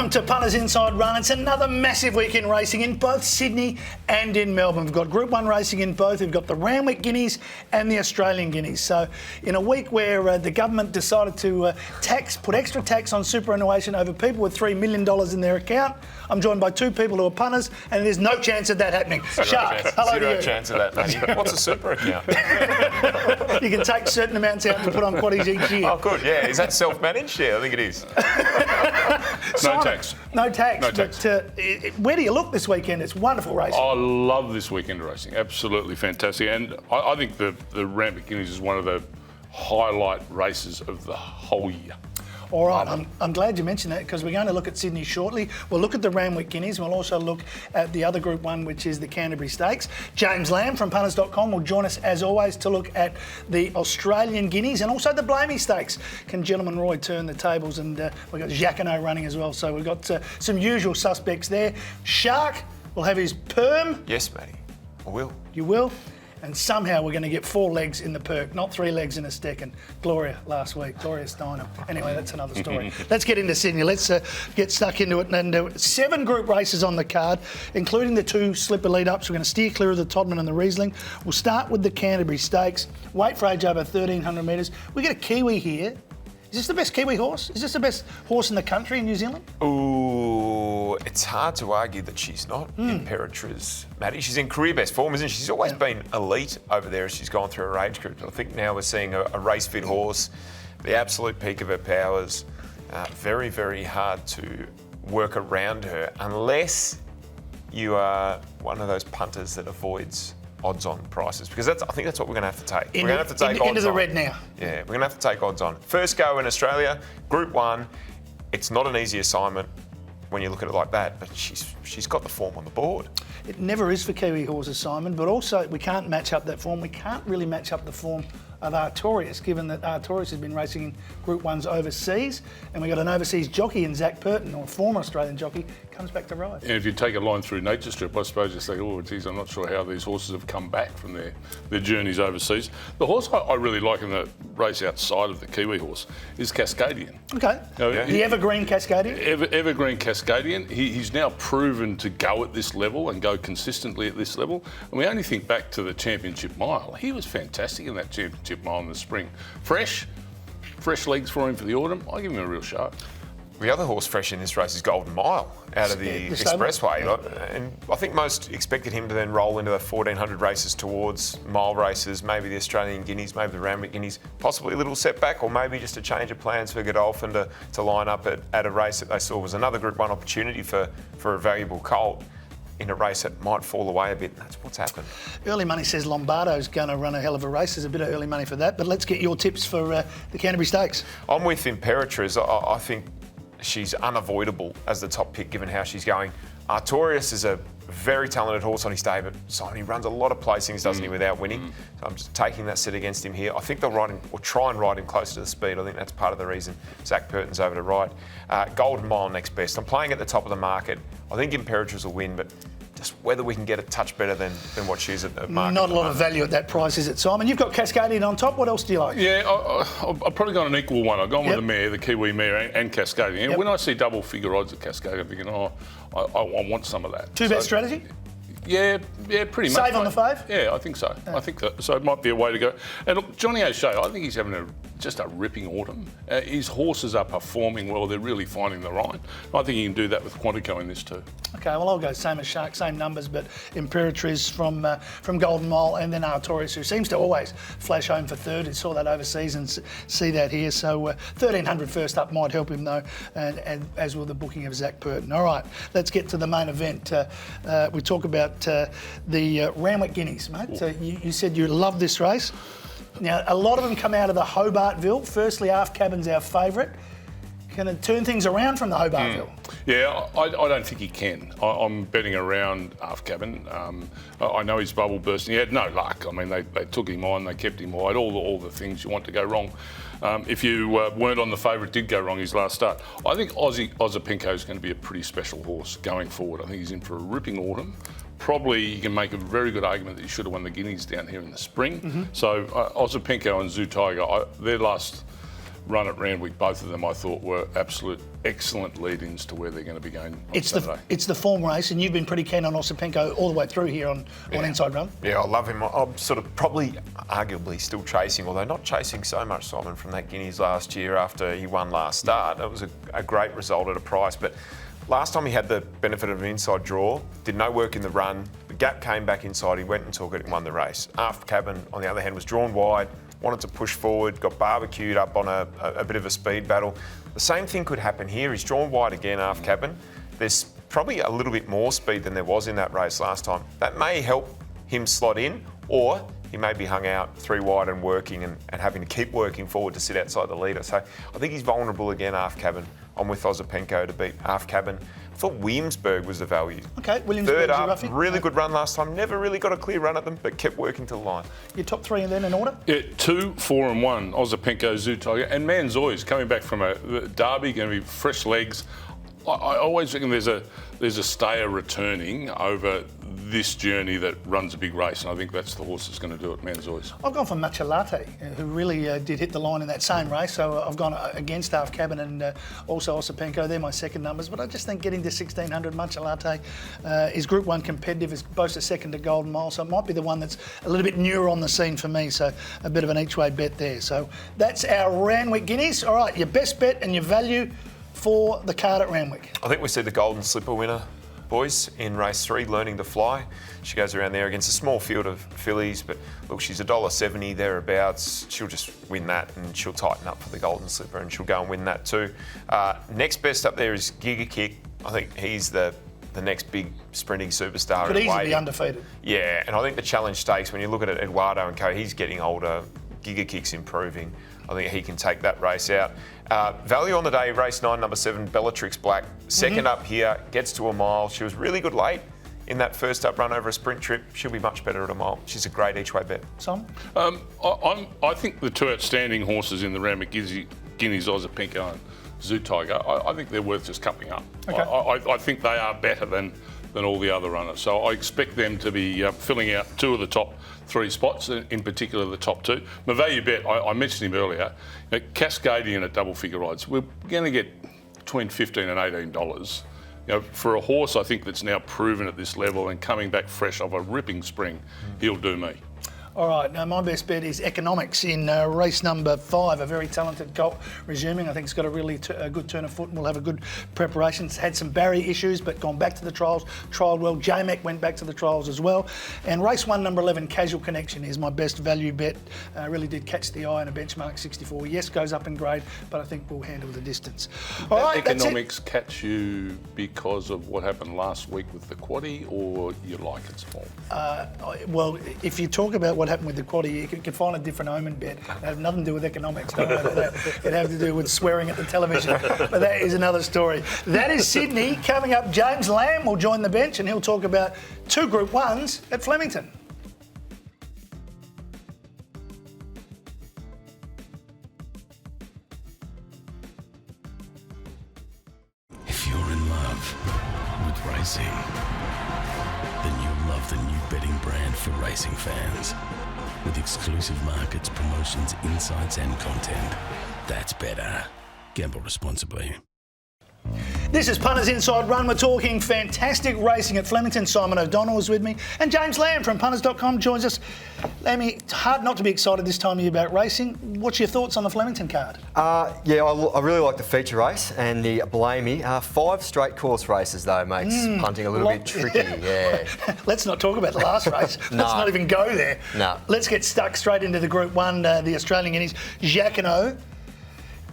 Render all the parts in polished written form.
Welcome to Punters Inside Run. It's another massive weekend racing in both Sydney and in Melbourne. We've got Group 1 racing in both. We've got the Randwick Guineas and the Australian Guineas. So in a week where the government decided to put extra tax on superannuation over people with $3 million in their account, I'm joined by two people who are punters, and there's no chance of that happening. Shark, hello to you. Zero chance of that, matey. What's a super account? You can take certain amounts out and put on quaddies each year. Oh, good, yeah. Is that self-managed? Yeah, I think it is. Simon, No tax. No tax. No tax. But where do you look this weekend? It's wonderful racing. I love this weekend racing. Absolutely fantastic. And I think the Randwick Guineas is one of the highlight races of the whole year. All right, I'm glad you mentioned that because we're going to look at Sydney shortly. We'll look at the Randwick Guineas and we'll also look at the other Group 1, which is the Canterbury Stakes. James Lamb from punters.com will join us as always to look at the Australian Guineas and also the Blamey Stakes. Can Gentleman Roy turn the tables? And we've got Jacquinot running as well, so we've got some usual suspects there. Shark will have his perm. Yes, matey. I will. You will. And somehow we're going to get 4 legs in the perk, not 3 legs in a stick. And Gloria last week, Gloria Steinem. Anyway, that's another story. Let's get into Sydney. Let's get stuck into it. And 7 group races on the card, including the 2 slipper lead-ups. We're going to steer clear of the Todman and the Riesling. We'll start with the Canterbury Stakes. Weight for age over 1,300 metres. We get a Kiwi here. Is this the best Kiwi horse? Is this the best horse in the country in New Zealand? Ooh, it's hard to argue that she's not Imperatriz, Matty. She's in career best form, isn't she? She's always been elite over there as she's gone through her age group. I think now we're seeing a race-fit horse, the absolute peak of her powers. Very, very hard to work around her unless you are one of those punters that avoids odds-on prices, because I think that's what we're going to have to take. We're going to have to take odds into the on. red now. Yeah, we're going to have to take odds on. First go in Australia, Group 1. It's not an easy assignment when you look at it like that, but she's got the form on the board. It never is for Kiwi horses, Simon, but also we can't match up that form. We can't really match up the form of Artorias, given that Artorias has been racing in Group 1s overseas, and we got an overseas jockey in Zach Purton, or a former Australian jockey, comes back to ride. And if you take a line through Nature Strip, I suppose you say, oh, geez, I'm not sure how these horses have come back from their journeys overseas. The horse I really like in the race outside of the Kiwi horse is Cascadian. Okay. The Evergreen Cascadian? Evergreen Cascadian. He's now proven to go at this level and go consistently at this level. And we only think back to the Championship Mile. He was fantastic in that Championship Mile in the spring. Fresh legs for him for the autumn. I give him a real shot. The other horse fresh in this race is Golden Mile out of the Expressway. And I think most expected him to then roll into the 1,400 races towards mile races, maybe the Australian Guineas, maybe the Randwick Guineas, possibly a little setback, or maybe just a change of plans for Godolphin to line up at a race that they saw was another Group 1 opportunity for a valuable colt in a race that might fall away a bit. That's what's happened. Early money says Lombardo's going to run a hell of a race. There's a bit of early money for that, but let's get your tips for the Canterbury Stakes. I'm with Imperatriz. I think she's unavoidable as the top pick given how she's going. Artorias is a very talented horse on his day, but Simon, he runs a lot of placings, doesn't he, without winning. So I'm just taking that set against him here. I think they'll ride him, or try and ride him closer to the speed. I think that's part of the reason Zach Purton's over to ride. Golden Mile next best. I'm playing at the top of the market. I think Imperatriz will win, but just whether we can get a touch better than what she's at the market. Not a lot of value at that price, is it, Simon? You've got Cascadian on top. What else do you like? Yeah, I've probably got an equal one. I've gone with the mare, the Kiwi mare, and Cascadian. Yep. When I see double figure odds at Cascadian, I'm thinking, I want some of that. Two-bet strategy? Yeah, pretty much. Save on the fave? Yeah, I think so. I think so. So it might be a way to go. And look, Johnny O'Shea, I think he's having just a ripping autumn. His horses are performing well. They're really finding the right. I think he can do that with Quantico in this too. Okay, well, I'll go same as Shark, same numbers, but Imperatriz from Golden Mile, and then Artorias, who seems to always flash home for third. He saw that overseas and see that here. So 1,300 first up might help him though, and as will the booking of Zach Purton. All right, let's get to the main event. We talk about the Randwick Guineas, mate. So you said you love this race. Now, a lot of them come out of the Hobartville. Firstly, Half Cabin's our favourite. Can it turn things around from the Hobartville? Yeah, I don't think he can. I'm betting around Half Cabin. I know he's bubble bursting. He had no luck. I mean, they took him on, they kept him wide, all the things you want to go wrong. If you weren't on the favourite, did go wrong his last start. I think Ozapinko is going to be a pretty special horse going forward. I think he's in for a ripping autumn. Probably you can make a very good argument that he should have won the Guineas down here in the spring. So Ozapinko and Zoo Tiger, their last run at Randwick, both of them I thought were absolute excellent lead-ins to where they're going to be going on Saturday. It's the form race, and you've been pretty keen on Osipenko all the way through here on Inside Run. Yeah, I love him. I'm sort of probably arguably still chasing, although not chasing so much, Simon, from that Guineas last year after he won last start. It was a great result at a price, but last time he had the benefit of an inside draw, did no work in the run, the gap came back inside, he went and took it and won the race. Aft Cabin, on the other hand, was drawn wide, wanted to push forward, got barbecued up on a bit of a speed battle. The same thing could happen here. He's drawn wide again, Aft Cabin. There's probably a little bit more speed than there was in that race last time. That may help him slot in, or he may be hung out 3 wide and working and having to keep working forward to sit outside the leader. So I think he's vulnerable again, Aft Cabin. I'm with Osipenko to beat Aft Cabin. I thought Williamsburg was the value. Okay, Williamsburg's third up, roughie. really good run last time. Never really got a clear run at them, but kept working to the line. Your top 3 and then in order? Yeah, 2, 4 and 1, Osipenko, Zoo Tiger, and Manzoi's coming back from a derby, going to be fresh legs. I always reckon there's a stayer returning over this journey that runs a big race, and I think that's the horse that's going to do it, Manzoi's. I've gone for Machelate, who really did hit the line in that same race, so I've gone against Aft Cabin and also Osipenko. They're my second numbers, but I just think getting to 1600 Machelate is Group 1 competitive, is boasts a second to Golden Mile, so it might be the one that's a little bit newer on the scene for me, so a bit of an each-way bet there. So that's our Randwick Guineas. All right, your best bet and your value for the card at Randwick. I think we see the Golden Slipper winner, boys, in race 3, Learning to Fly. She goes around there against a small field of fillies, but look, she's $1.70 thereabouts. She'll just win that and she'll tighten up for the Golden Slipper and she'll go and win that too. Next best up there is Giga Kick. I think he's the next big sprinting superstar. Could easily be undefeated. Yeah, and I think the Challenge Stakes, when you look at it, Eduardo and co, he's getting older. Giga Kick's improving. I think he can take that race out. Value on the day, race 9, number 7, Bellatrix Black. Second up here, gets to a mile. She was really good late in that first up run over a sprint trip. She'll be much better at a mile. She's a great each way bet. Simon? I think the 2 outstanding horses in the Randwick Guineas, Osipenko and Zoo Tiger, I think they're worth just coupling up. Okay. I think they are better than all the other runners. So I expect them to be filling out 2 of the top 3 spots, in particular the top 2. My value bet, I mentioned him earlier, Cascadian at double figure odds. We're going to get between $15 and $18. For a horse, I think that's now proven at this level and coming back fresh off a ripping spring, he'll do me. All right, now my best bet is Economics in race number 5, a very talented colt resuming. I think it's got a really good turn of foot and will have a good preparation. It's had some barrier issues, but gone back to the trials, trialled well. J-Mac went back to the trials as well. And race 1, number 11, Casual Connection is my best value bet. Really did catch the eye in a benchmark 64. Yes, goes up in grade, but I think we'll handle the distance. All right, Economics catch you because of what happened last week with the quaddie, or you like its form? Well, if you talk about what happened with the quaddie, you could find a different omen bet. It had nothing to do with economics. No, it had to do with swearing at the television. But that is another story. That is Sydney. Coming up, James Lamb will join the bench and he'll talk about 2 Group 1s at Flemington. If you're in love with racing, then you'll love the new betting brand for racing fans. With exclusive markets, promotions, insights and content. That's better. Gamble responsibly. This is Punters Inside Run. We're talking fantastic racing at Flemington. Simon O'Donnell is with me. And James Lamb from punters.com joins us. Lammy, it's hard not to be excited this time of year about racing. What's your thoughts on the Flemington card? I really like the feature race and the Blamey. 5 straight course races, though, makes punting a little bit tricky. Yeah. Let's not talk about the last race. Let's not even go there. No. Let's get stuck straight into the Group 1, the Australian Guineas. Jacquinot.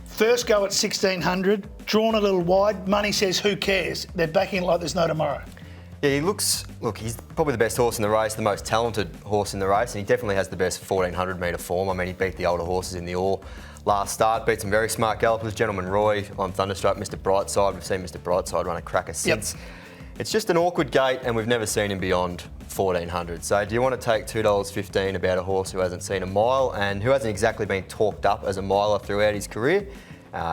First go at 1600, drawn a little wide. Money says, who cares? They're backing it like there's no tomorrow. Yeah, he's probably the best horse in the race, the most talented horse in the race, and he definitely has the best 1400 metre form. I mean, he beat the older horses in the All last start, beat some very smart gallopers, Gentleman Roy on Thunderstruck, Mr Brightside. We've seen Mr Brightside run a cracker since. Yep. It's just an awkward gate, and we've never seen him beyond 1400. So do you want to take $2.15 about a horse who hasn't seen a mile and who hasn't exactly been talked up as a miler throughout his career?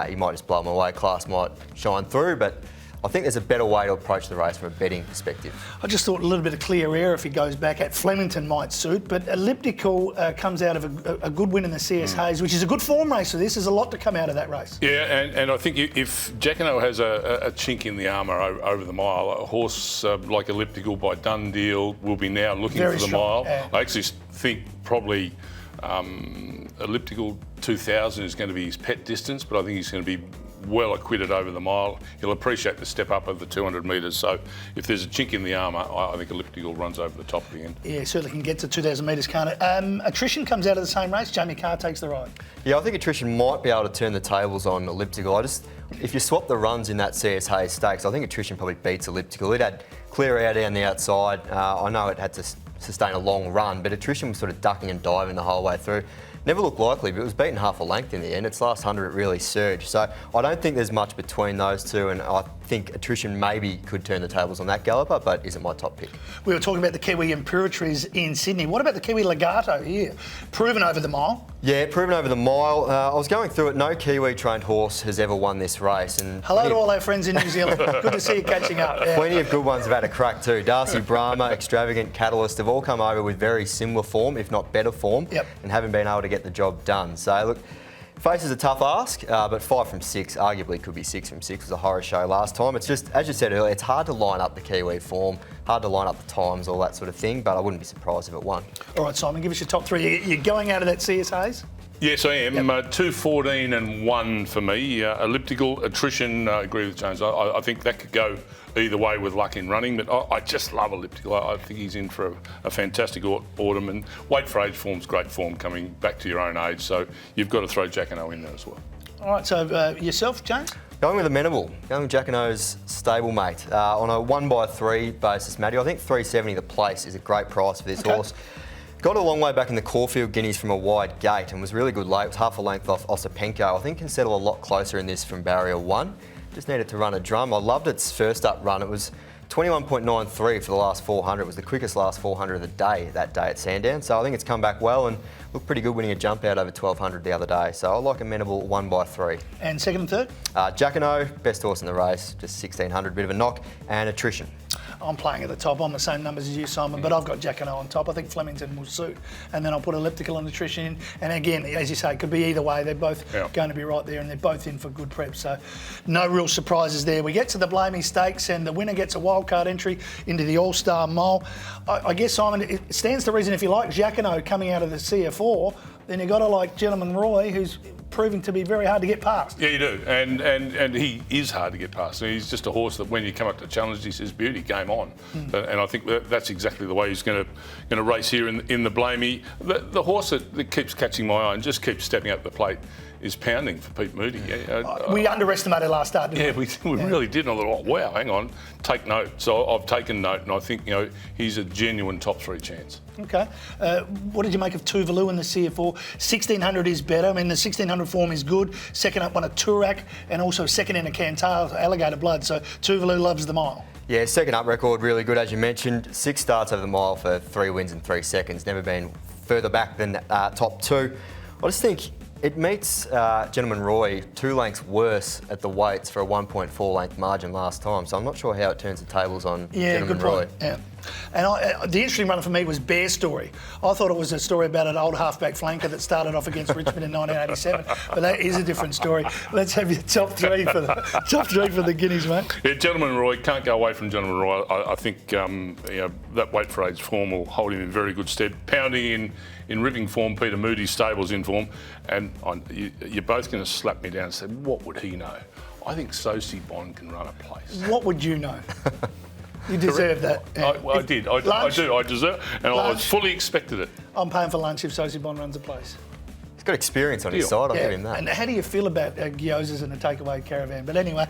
He might just blow him away. Class might shine through, but I think there's a better way to approach the race from a betting perspective. I just thought a little bit of clear air if he goes back at Flemington might suit, but Elliptical comes out of a good win in the CS Hayes, which is a good form race for this. There's a lot to come out of that race. Yeah, and I think if Jacquinot has a chink in the armour over the mile, a horse like Elliptical by Dundee will be now looking Very for the strong, mile. yeah. I actually think probably Elliptical 2000 is going to be his pet distance, but I think he's going to be well acquitted over the mile. He'll appreciate the step up of the 200 metres. So if there's a chink in the armour, I think Elliptical runs over the top at the end. Yeah, certainly can get to 2,000 metres, can't it? Attrition comes out of the same race. Jamie Carr takes the ride. Yeah, I think Attrition might be able to turn the tables on Elliptical. If you swap the runs in that CS Hayes Stakes, I think Attrition probably beats Elliptical. It had clear air down the outside. I know it had to sustain a long run, but Attrition was sort of ducking and diving the whole way through. Never looked likely, but it was beaten half a length in the end. Its last 100, it really surged. So I don't think there's much between those two, and I think Attrition maybe could turn the tables on that galloper, but isn't my top pick. We were talking about the Kiwi Imperatriz in Sydney. What about the Kiwi Legato here? Proven over the mile. Yeah, proven over the mile. I was going through it. No Kiwi-trained horse has ever won this race. And Hello to all our friends in New Zealand. Good to see you catching up. Yeah. Plenty of good ones have had a crack too. Darcy Brahma, Extravagant, Catalyst have all come over with very similar form, if not better form, and haven't been able to get the job done. So look, faces a tough ask, but 5 from 6 arguably could be 6 from 6. It was a horror show last time. It's just, as you said earlier, it's hard to line up the Kiwi form, hard to line up the times, all that sort of thing, but I wouldn't be surprised if it won. All right, Simon, give us your top 3. You're going out of that CS Hayes? Yes, I am. 2, 14 and 1 for me. Elliptical, Attrition, I agree with James. I think that could go either way with luck in running, but I just love Elliptical. I think he's in for a fantastic autumn, and Wait for Age form's great form coming back to your own age, so you've got to throw Jacquinot in there as well. All right, so yourself, James? Going with Amenable, going with Jacquinot's stablemate. On a 1x3 basis, Matty, I think 370 the place is a great price for this horse. Got a long way back in the Caulfield Guineas from a wide gate and was really good late. It was half a length off Osipenko. I think can settle a lot closer in this from barrier 1. Just needed to run a drum. I loved its first up run. It was 21.93 for the last 400. It was the quickest last 400 of the day that day at Sandown. So I think it's come back well and looked pretty good winning a jump out over 1200 the other day. So I like Amenable 1x3. And second and third? Jacquinot, best horse in the race, just 1600, bit of a knock, and Attrition. I'm playing at the top. I'm the same numbers as you, Simon, but I've got Jacquinot on top. I think Flemington will suit. And then I'll put Elliptical and Attrition in. And again, as you say, it could be either way. They're both going to be right there and they're both in for good prep. So no real surprises there. We get to the Blamey Stakes and the winner gets a wildcard entry into the All-Star Mile. I guess, Simon, it stands to reason if you like Jacquinot coming out of the CF4, then you've got to like Gentleman Roy, who's proving to be very hard to get past. Yeah, you do, and he is hard to get past. He's just a horse that when you come up to challenge, he says, "Beauty, game on." And I think that's exactly the way he's going to race here in the Blamey. The horse that keeps catching my eye and just keeps stepping up the plate is Pounding for Pete Moody. We underestimated last start, didn't we? We really did. And I thought, oh, wow, hang on, take note. So I've taken note, and I think he's a genuine top 3 chance. Okay. What did you make of Tuvalu in the CF4? 1600 is better. I mean, the 1600 form is good. Second up won a Turak and also second in a Cantal, Alligator Blood. So Tuvalu loves the mile. Yeah, second up record, really good, as you mentioned. 6 starts over the mile for 3 wins in 3 seconds. Never been further back than top 2. I just think it meets Gentleman Roy 2 lengths worse at the weights for a 1.4 length margin last time. So I'm not sure how it turns the tables on Gentleman Roy. Yeah. And the interesting runner for me was Bear Story. I thought it was a story about an old halfback flanker that started off against Richmond in 1987, but that is a different story. Let's have your top 3 for the Guineas, mate. Yeah, Gentleman Roy, can't go away from Gentleman Roy. I think that Wait for Age form will hold him in very good stead. Pounding in ripping form, Peter Moody's stable's in form, and you're both going to slap me down and say, what would he know? I think Sosie Bond can run a place. What would you know? You deserve that. Yeah. I did. I do. I deserve, and I fully expected it. I'm paying for lunch if Sosie Bond runs a place. He's got experience on his side. I'll give him that. And how do you feel about gyozas and a takeaway caravan? But anyway,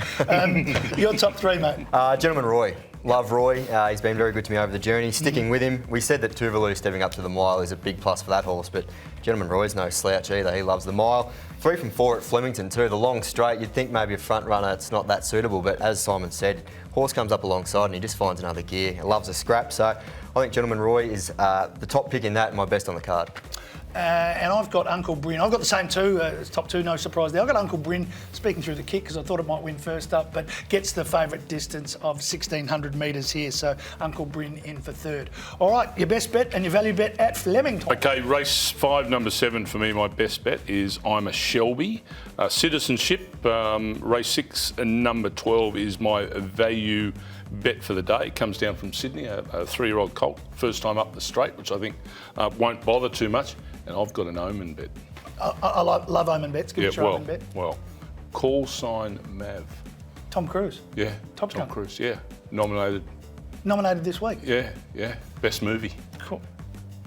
your top 3, mate. Gentleman Roy. Love Roy. He's been very good to me over the journey. Sticking with him. We said that Tuvalu stepping up to the mile is a big plus for that horse, but Gentleman Roy's no slouch either. He loves the mile. 3 from 4 at Flemington too. The long straight, you'd think maybe a front runner, it's not that suitable, but as Simon said, horse comes up alongside and he just finds another gear. He loves a scrap, so I think Gentleman Roy is the top pick in that and my best on the card. And I've got Uncle Bryn. I've got the same two, top two, no surprise there. I've got Uncle Bryn speaking through the kick because I thought it might win first up, but gets the favourite distance of 1,600 metres here. So Uncle Bryn in for third. All right, your best bet and your value bet at Flemington. Okay, race 5, number 7 for me, my best bet is I'm a Shelby. Citizenship, race 6 and number 12 is my value bet for the day. It comes down from Sydney, a 3-year-old colt, first time up the straight, which I think won't bother too much. And I've got an Omen bet. I love Omen bets. Give us your Omen bet. Well, call sign Mav. Tom Cruise. Yeah, Top Tom Gun. Cruise. Yeah, nominated. Nominated this week. Yeah, best movie. Cool.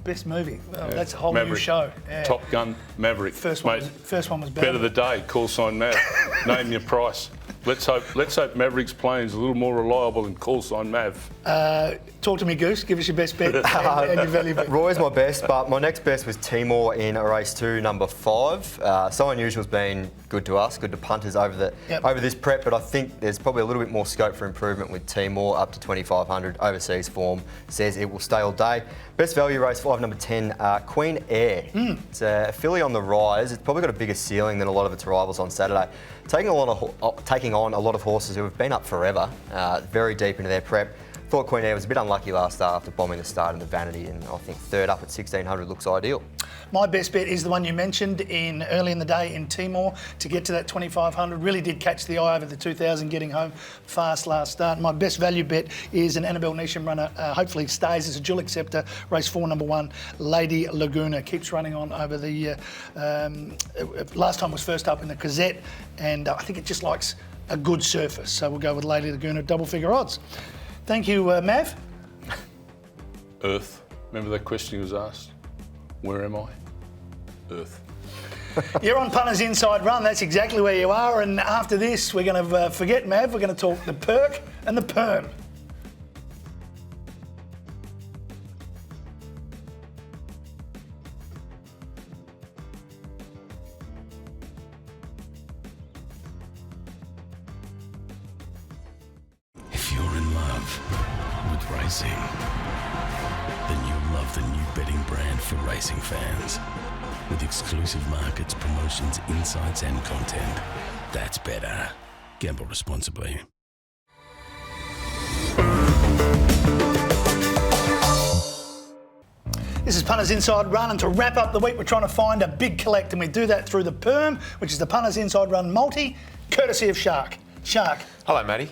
Best movie. Well, Yeah. that's a whole new Maverick. show. Yeah. Top Gun, Maverick. First one was better. Bet of the day. Call sign Mav. Name your price. Let's hope Maverick's plane is a little more reliable than call sign Mav. Talk to me, Goose. Give us your best bet and your value bet. Roy's my best, but my next best was Timor in race 2, number 5. So Unusual's been good to us, good to punters over this prep, but I think there's probably a little bit more scope for improvement with Timor up to 2,500. Overseas form says it will stay all day. Best value race 5, number 10, Queen Air. It's a filly on the rise. It's probably got a bigger ceiling than a lot of its rivals on Saturday. Taking on a lot of horses who have been up forever, very deep into their prep. Thought Queen Air was a bit unlucky last start after bombing the start in the Vanity, and I think third up at 1,600 looks ideal. My best bet is the one you mentioned early in the day in Timor to get to that 2,500. Really did catch the eye over the 2,000, getting home fast last start. My best value bet is an Annabelle Neesham runner. Hopefully stays as a dual acceptor. Race 4, number 1, Lady Laguna. Keeps running on over the... last time was first up in the Gazette, and I think it just likes a good surface. So we'll go with Lady Laguna, double figure odds. Thank you, Mav. Earth. Remember that question he was asked? Where am I? Earth. You're on Punters Inside Run. That's exactly where you are. And after this, we're going to forget Mav. We're going to talk the perk and the perm. If you're in love with racing, then you'll love the new betting brand for racing fans. With exclusive markets, promotions, insights and content. That's better. Gamble responsibly. This is Punters Inside Run, and to wrap up the week, we're trying to find a big collect, and we do that through the perm, which is the Punters Inside Run multi, courtesy of Shark. Shark. Hello, Matty.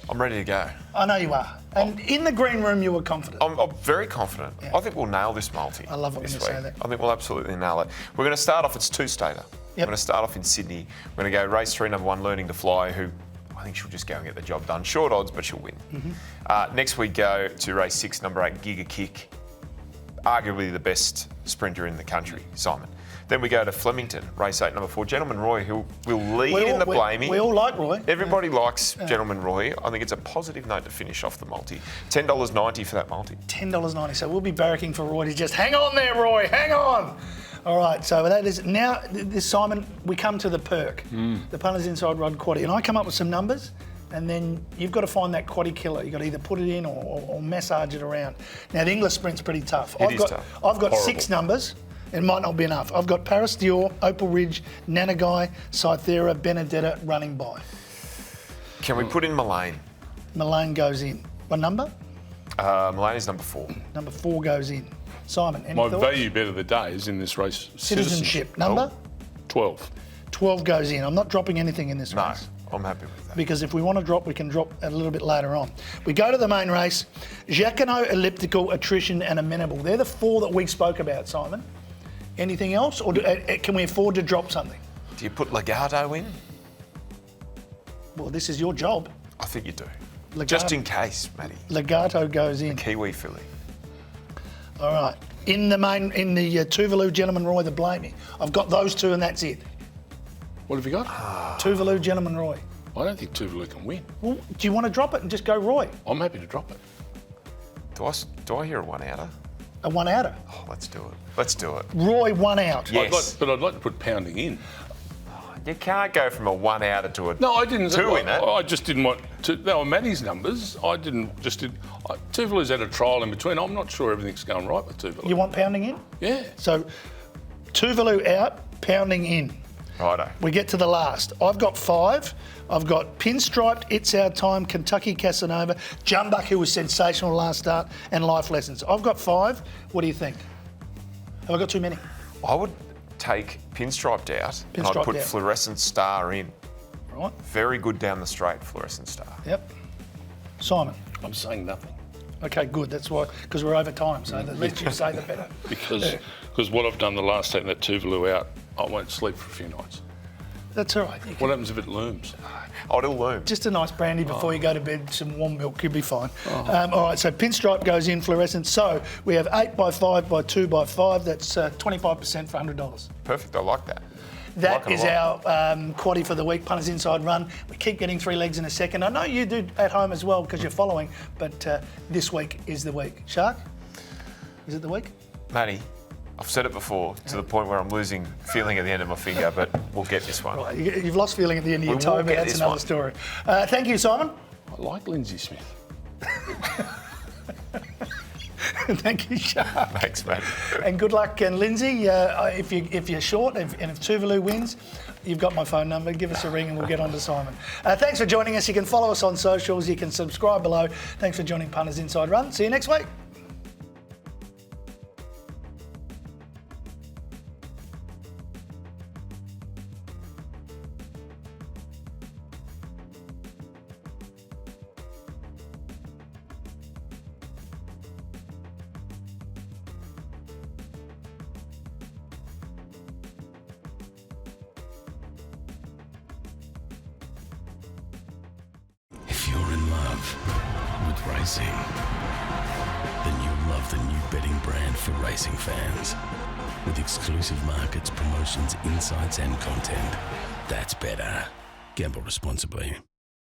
I'm ready to go. I know you are. And in the green room, you were confident. I'm very confident. Yeah. I think we'll nail this multi. I love it when you say that. I think we'll absolutely nail it. We're going to start off, it's two-stater. We're going to start off in Sydney. We're going to go race 3, number 1, Learning to Fly, who I think she'll just go and get the job done. Short odds, but she'll win. Next we go to race 6, number 8, Giga Kick. Arguably the best sprinter in the country, Simon. Then we go to Flemington, race 8, number 4, Gentleman Roy, who will lead in the blaming. We all like Roy. Everybody likes Gentleman Roy. I think it's a positive note to finish off the multi. $10.90 for that multi. $10.90. So we'll be barracking for Roy to just hang on there, Roy, hang on. All right, so that is now, this Simon, we come to the perk, the Punters Inside Run quaddie. And I come up with some numbers, and then you've got to find that quaddie killer. You've got to either put it in or massage it around. Now, the English sprint's pretty tough. I've got Horrible. 6 numbers. It might not be enough. I've got Paris Dior, Opal Ridge, Nanagai, Cythera, Benedetta running by. Can we put in Mullane? Mullane goes in. What number? Mullane is number 4. Number 4 goes in. Simon, any My thoughts? value bet of the day is in this race. Citizenship. Number? 12. 12 goes in. I'm not dropping anything in this No, race. I'm happy with that. Because if we want to drop, we can drop a little bit later on. We go to the main race. Jacquinot, Elliptical, Attrition and Amenable. They're the 4 that we spoke about, Simon. Anything else? Or can we afford to drop something? Do you put Legato in? Well, this is your job. I think you do. Legato. Just in case, Matty. Legato goes in. Kiwi filly. All right. In the Tuvalu, Gentleman Roy, the Blamey. I've got those 2 and that's it. What have you got? Tuvalu, Gentleman Roy. I don't think Tuvalu can win. Well, do you want to drop it and just go Roy? I'm happy to drop it. Do I hear a 1-outer? A 1-outer. Oh, let's do it. Let's do it. Roy 1 out. Yes. But I'd like to put Pounding in. You can't go from a 1-outer to a No, I didn't. 2 in it. I just didn't want to. They were Matty's numbers. I didn't. Tuvalu's had a trial in between. I'm not sure everything's going right with Tuvalu. You want pounding in? Yeah. So Tuvalu out, pounding in. Righto. We get to the last. I've got 5. I've got Pinstriped, It's Our Time, Kentucky Casanova, Jumbuck, who was sensational last start, and Life Lessons. I've got 5. What do you think? Have I got too many? I would take Pinstriped out and I'd Pinstriped put out. Fluorescent Star in. Right. Very good down the straight, Fluorescent Star. Yep. Simon. I'm saying nothing. Okay, good. That's why, because we're over time, so the less you say, the better. Because what I've done the last taking that Tuvalu out, I won't sleep for a few nights. That's all right. What happens if it looms? Oh, it'll loom. Just a nice brandy before you go to bed, some warm milk, you'll be fine. All right, so Pinstripe goes in, Fluorescent. So we have 8 by 5 by 2 by 5. That's 25% for $100. Perfect, I like that. That Like it is a our lot. quaddie for the week, Punters Inside Run. We keep getting 3 legs in a second. I know you do at home as well because you're following, but this week is the week. Shark, is it the week? Matty, I've said it before to the point where I'm losing feeling at the end of my finger, but we'll get this one. Right, you've lost feeling at the end of your We toe, will but get that's this another one. story. Thank you, Simon. I like Lindsay Smith. Thank you, Shark. Thanks, mate. And good luck, and Lindsay. If you're short and if Tuvalu wins, you've got my phone number. Give us a ring and we'll get on to Simon. Thanks for joining us. You can follow us on socials. You can subscribe below. Thanks for joining Punters Inside Run. See you next week. If you're in love with racing, then you'll love the new betting brand for racing fans. With exclusive markets, promotions, insights, and content. That's better. Gamble responsibly.